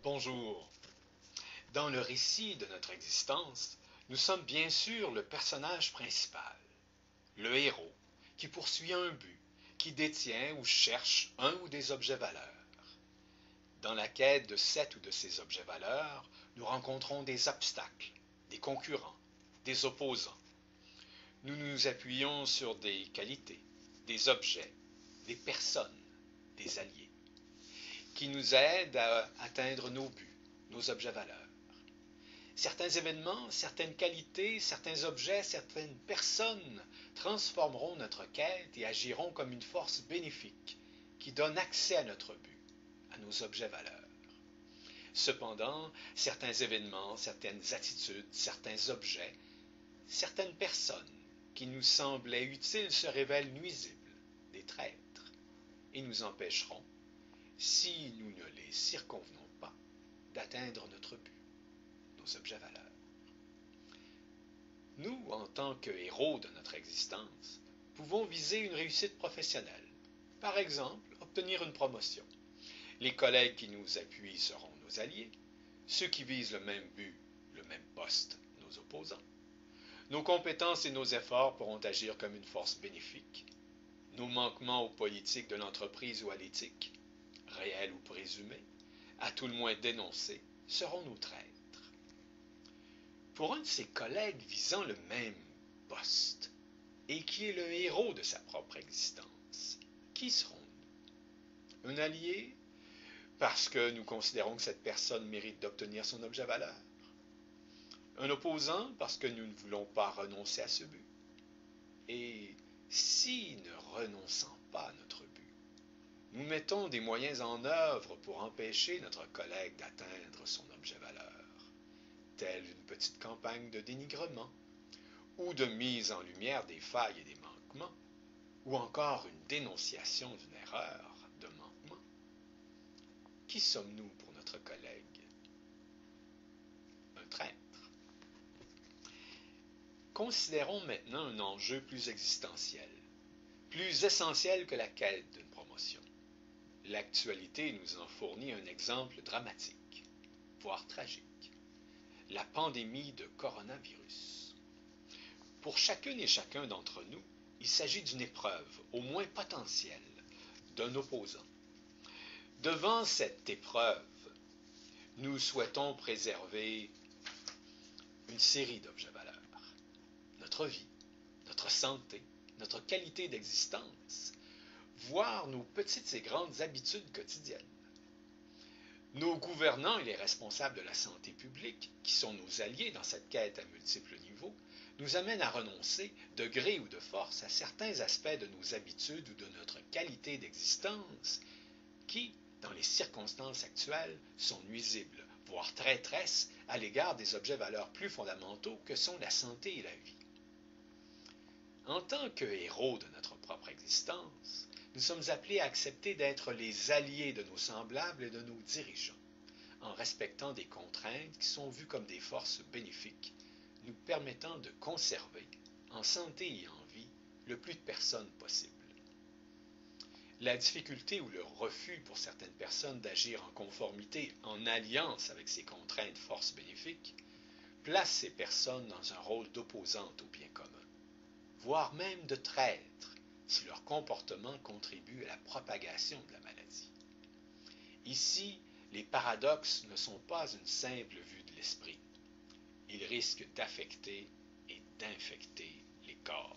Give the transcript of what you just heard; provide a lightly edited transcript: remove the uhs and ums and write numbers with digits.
Bonjour. Dans le récit de notre existence, nous sommes bien sûr le personnage principal, le héros, qui poursuit un but, qui détient ou cherche un ou des objets valeurs. Dans la quête de cet ou de ces objets valeurs, nous rencontrons des obstacles, des concurrents, des opposants. Nous nous appuyons sur des qualités, des objets, des personnes, des alliés, qui nous aident à atteindre nos buts, nos objets valeurs. Certains événements, certaines qualités, certains objets, certaines personnes transformeront notre quête et agiront comme une force bénéfique qui donne accès à notre but, à nos objets valeurs. Cependant, certains événements, certaines attitudes, certains objets, certaines personnes qui nous semblaient utiles se révèlent nuisibles, des traîtres, et nous empêcheront, si nous ne les circonvenons pas, d'atteindre notre but, nos objets valeurs. Nous, en tant que héros de notre existence, pouvons viser une réussite professionnelle. Par exemple, obtenir une promotion. Les collègues qui nous appuient seront nos alliés. Ceux qui visent le même but, le même poste, nos opposants. Nos compétences et nos efforts pourront agir comme une force bénéfique. Nos manquements aux politiques de l'entreprise ou à l'éthique, réels ou présumés, à tout le moins dénoncés, seront nos traîtres. Pour un de ses collègues visant le même poste, et qui est le héros de sa propre existence, qui serons-nous? Un allié, parce que nous considérons que cette personne mérite d'obtenir son objet valeur. Un opposant, parce que nous ne voulons pas renoncer à ce but. Et si, ne renonçant pas à notre but, nous mettons des moyens en œuvre pour empêcher notre collègue d'atteindre son objet valeur, telle une petite campagne de dénigrement, ou de mise en lumière des failles et des manquements, ou encore une dénonciation d'une erreur, de manquement. Qui sommes-nous pour notre collègue? Un traître. Considérons maintenant un enjeu plus existentiel, plus essentiel que la quête d'une promotion. L'actualité nous en fournit un exemple dramatique, voire tragique. La pandémie de coronavirus. Pour chacune et chacun d'entre nous, il s'agit d'une épreuve, au moins potentielle, d'un opposant. Devant cette épreuve, nous souhaitons préserver une série d'objets valeurs. Notre vie, notre santé, notre qualité d'existence, voire nos petites et grandes habitudes quotidiennes. Nos gouvernants et les responsables de la santé publique, qui sont nos alliés dans cette quête à multiples niveaux, nous amènent à renoncer, de gré ou de force, à certains aspects de nos habitudes ou de notre qualité d'existence qui, dans les circonstances actuelles, sont nuisibles, voire traîtresses à l'égard des objets valeurs plus fondamentaux que sont la santé et la vie. En tant que héros de notre propre existence, nous sommes appelés à accepter d'être les alliés de nos semblables et de nos dirigeants, en respectant des contraintes qui sont vues comme des forces bénéfiques, nous permettant de conserver, en santé et en vie, le plus de personnes possible. La difficulté ou le refus pour certaines personnes d'agir en conformité, en alliance avec ces contraintes forces bénéfiques, place ces personnes dans un rôle d'opposante au bien commun, voire même de traître, si leur comportement contribue à la propagation de la maladie. Ici, les paradoxes ne sont pas une simple vue de l'esprit. Ils risquent d'affecter et d'infecter les corps.